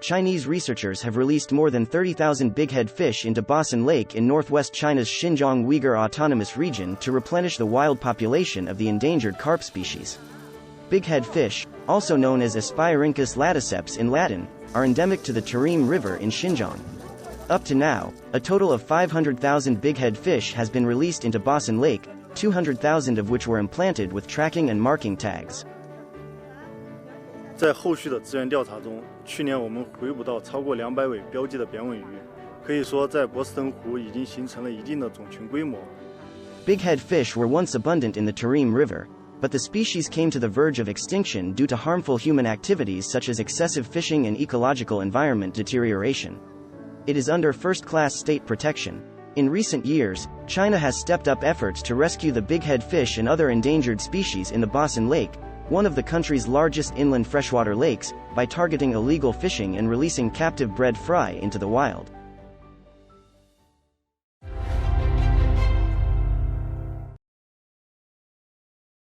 Chinese researchers have released more than 30,000 bighead fish into Basin Lake in northwest China's Xinjiang Uyghur Autonomous Region to replenish the wild population of the endangered carp species. Bighead fish, also known as Aspirhynchus laticeps in Latin, are endemic to the Tarim River in Xinjiang. Up to now, a total of 500,000 bighead fish has been released into Basin Lake, 200,000 of which were implanted with tracking and marking tags. 在后续的资源调查中，去年我们回捕到超过200尾标记的扁尾鱼，可以说在波士顿湖已经形成了一定的种群规模。Bighead fish were once abundant in the Tarim River, but the species came to the verge of extinction due to harmful human activities such as excessive fishing and ecological environment deterioration. It is under first-class state protection. In recent years, China has stepped up efforts to rescue the bighead fish and other endangered species in the Basin Lake, one of the country's largest inland freshwater lakes, by targeting illegal fishing and releasing captive bred fry into the wild.